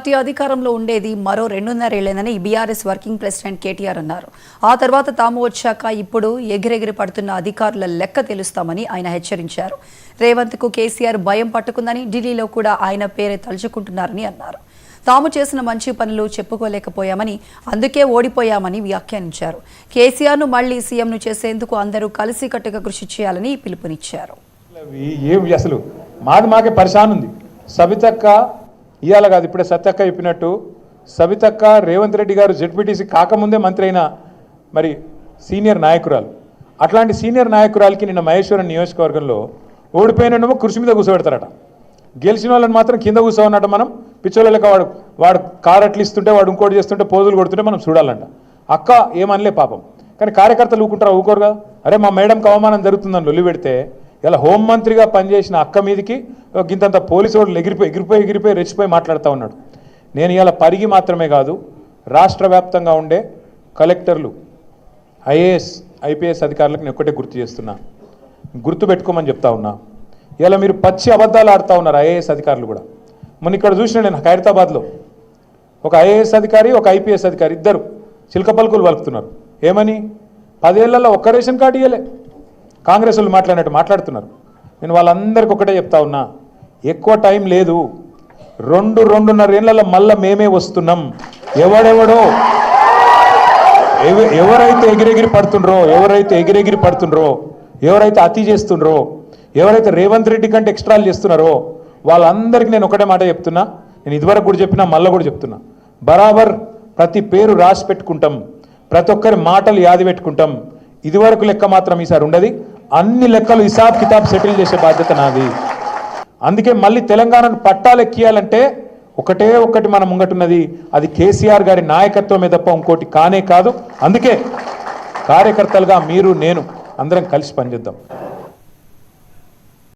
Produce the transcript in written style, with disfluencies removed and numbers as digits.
Party అధికారంలో ఉండేది మరో 2.5 ఏళ్లేనని బీఆర్ఎస్ వర్కింగ్ ప్రెసిడెంట్ కేటీఆర్ అన్నారు. ఆ తర్వాత తాము వచ్చాక ఇప్పుడు ఎగిరెగిరి పడుతున్న అధికారుల లెక్క తెలుస్తామని ఆయన హెచ్చరించారు. రేవంత్కు కేసీఆర్ భయం పట్టుకుందని, ఢిల్లీలో కూడా ఆయన పేరే తలుచుకుంటున్నారని అన్నారు. తాము చేసిన మంచి పనులు చెప్పుకోలేకపోయామని, అందుకే ఓడిపోయామని వ్యాఖ్యానించారు. కేసీఆర్ను మళ్లీ సీఎంను చేసేందుకు అందరూ కలిసికట్టుగా కృషి చేయాలని పిలుపునిచ్చారు. అసలు మాకే పరిశాన్ ఉంది. సబితక్క ఇవాళ కాదు, ఇప్పుడే సత్యక్క చెప్పినట్టు సబితక్క రేవంత్ రెడ్డి గారు జెడ్పీటీసీ కాకముందే మంత్రి అయిన మరి సీనియర్ నాయకురాలు. అట్లాంటి సీనియర్ నాయకురాలకి నిన్న మహేశ్వరం నియోజకవర్గంలో ఓడిపోయినమో కుర్చీ మీద కూర్చోబెడతారట, గెలిచిన వాళ్ళని మాత్రం కింద కూర్చోన్నట్టు మనం పిచ్చోళ్ళక వాడు కారట్లు ఇస్తుంటే, వాడు ఇంకోటి చేస్తుంటే, పోజులు కొడుతుంటే మనం చూడాలంట. అక్క ఏమనలే పాపం, కానీ కార్యకర్తలు ఊకుంటారా? ఊకోరుగా. అరే మా మేడంకి అవమానం జరుగుతుందని లొల్లి పెడితే ఇలా హోంమంత్రిగా పనిచేసిన అక్క మీదకి గింతంత పోలీసు వాళ్ళు ఎగిరిపోయి రెచ్చిపోయి మాట్లాడుతూ ఉన్నాడు. నేను ఇలా పరిగి మాత్రమే కాదు, రాష్ట్ర వ్యాప్తంగా ఉండే కలెక్టర్లు, ఐఏఎస్ ఐపీఎస్ అధికారులకు నేను ఒక్కటే గుర్తు చేస్తున్నా, గుర్తు పెట్టుకోమని చెప్తా ఉన్నా. ఇలా మీరు పచ్చి అబద్ధాలు ఆడుతూ ఉన్నారు ఐఏఎస్ అధికారులు కూడా. మొన్న ఇక్కడ చూసిన నేను ఖైరతాబాద్లో ఒక ఐఏఎస్ అధికారి, ఒక ఐపీఎస్ అధికారి ఇద్దరు చిలక పలుకులు వలుపుతున్నారు. ఏమని? 10 ఏళ్లలో ఒక్క రేషన్ కార్డు ఇవ్వలే. కాంగ్రెస్ వాళ్ళు మాట్లాడినట్టు మాట్లాడుతున్నారు. నేను వాళ్ళందరికీ ఒకటే చెప్తా ఉన్నా, ఎక్కువ టైం లేదు, 2-2.5 ఏళ్లలో మళ్ళీ మేమే వస్తున్నాం. ఎవరైతే ఎగిరెగిరి పడుతుండ్రో, ఎవరైతే అతి చేస్తుండ్రో, ఎవరైతే రేవంత్ రెడ్డి కంటే ఎక్స్ట్రాలు చేస్తున్నారో వాళ్ళందరికీ నేను ఒకటే మాట చెప్తున్నా. నేను ఇదివరకు కూడా చెప్పినా, మళ్ళీ కూడా చెప్తున్నా, బరాబర్ ప్రతి పేరు రాసి పెట్టుకుంటాం, ప్రతి ఒక్కరి మాటలు యాది పెట్టుకుంటాం. ఇదివరకు లెక్క మాత్రం ఈసారి ఉండదు. అన్ని లెక్కలు హిసాబ్ కితాబ్ సెటిల్ చేసే బాధ్యత నాది. అందుకే మళ్ళీ తెలంగాణను పట్టాలెక్కియాలంటే ఒకటే ఒక్కటి మన ముంగటున్నది, అది కేసీఆర్ గారి నాయకత్వమే తప్ప ఇంకోటి కానే కాదు. అందుకే కార్యకర్తలుగా మీరు నేను అందరం కలిసి పనిచేద్దాం.